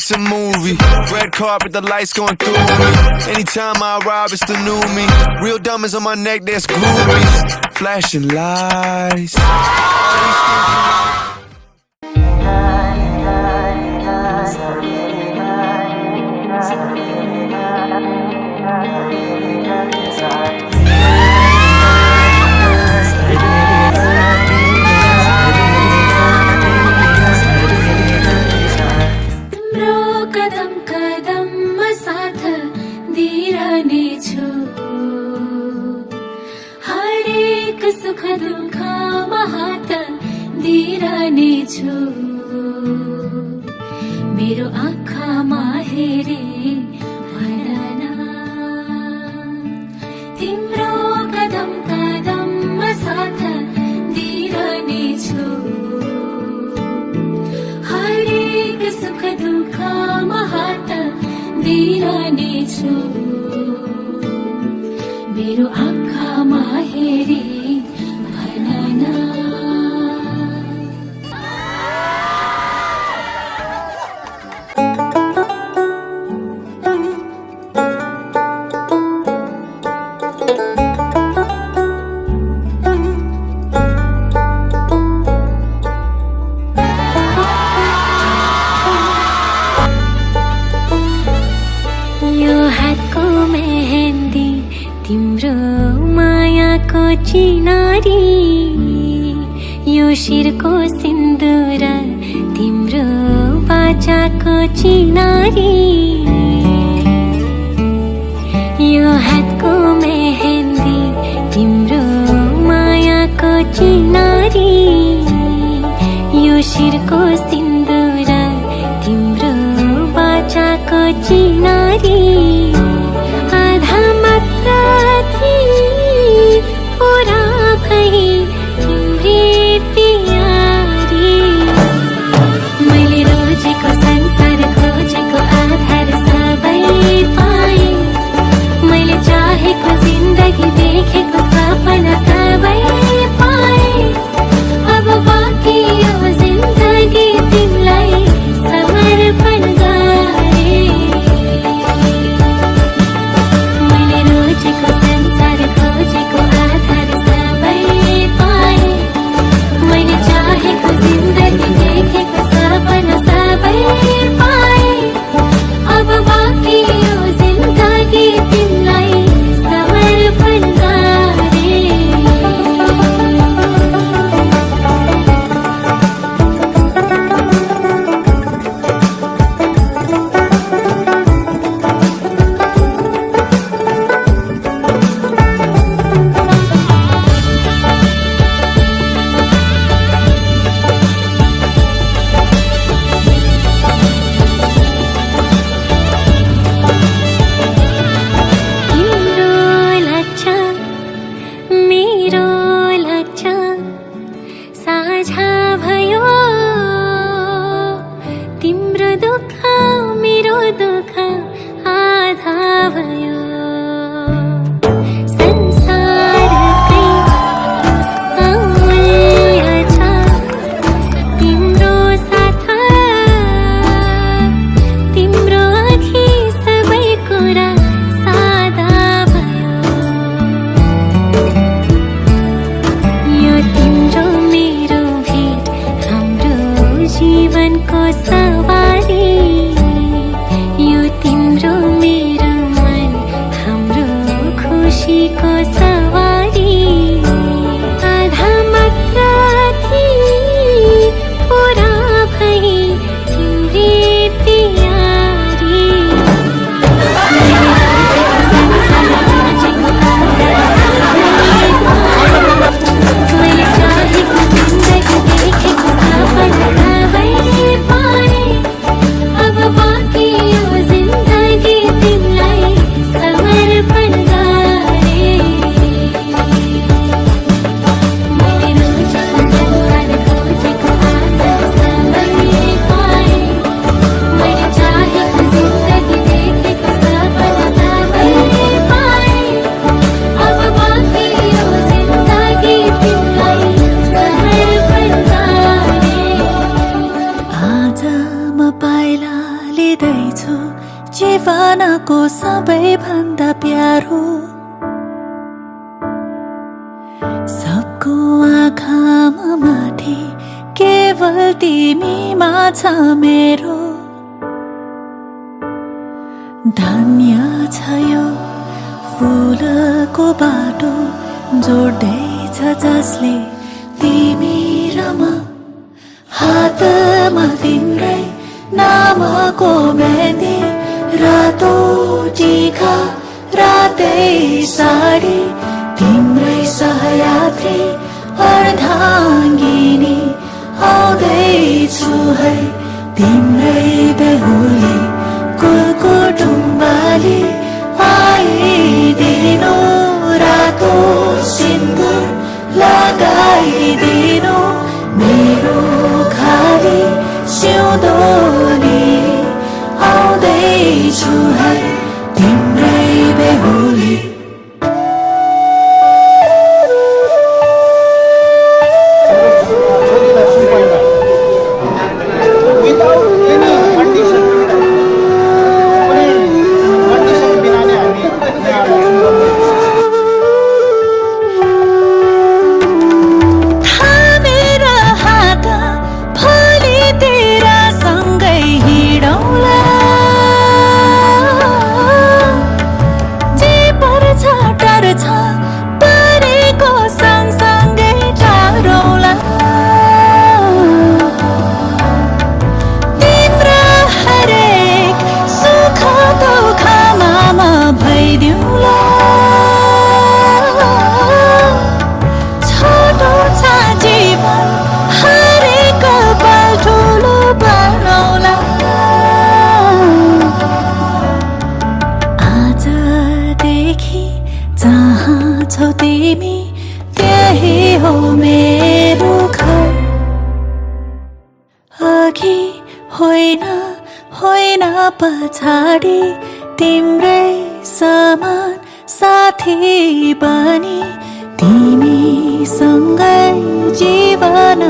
it's a movie. Red carpet, the lights going through me. Anytime I arrive, it's the new me. Real diamonds on my neck, there's groupies. Flashing lights. सुख दुःखमा हात दिइरहने छु मेरो आँखामा हेरे भन तिम्रो कदम कदममा साथ दिइरहने छु हरेक सुख दुःखमा हात दिइरहने छु मेरो आँखामा हेरे तिम्रो मायाको चिनारी यो शिरको सिन्दूर तिम्रो बाचाको चिनारी यो हातको मेहन्दी तिम्रो मायाको चिनारी यो शिरको सिन्दूर तिम्रो बाचाको चिनारी को सबैभन्दा प्यारो सबको आँखामा माथि केवल तिमीमा छ मेरो धन्य छ यो फुलको बाटो जोड्दैछ जसले तिमी र म हातमा तिम्रै नामको मेहन्दी रातो टीका रातै साडी तिम्रै सहयात्री अर्धाङ्गिनी आउँदैछु है तिम्रै बेहुली कुलकुटुम्बाली आइदिनु रातो सिन्दुर लगाइदिनु मेरो खाली सिउँदोली आउँदैछु है तिम्रै बेहुली तिमी त्यही हो मेरो घर अघि होइन होइन पछाडि तिम्रै समान साथी बनी तिमीसँगै जीवन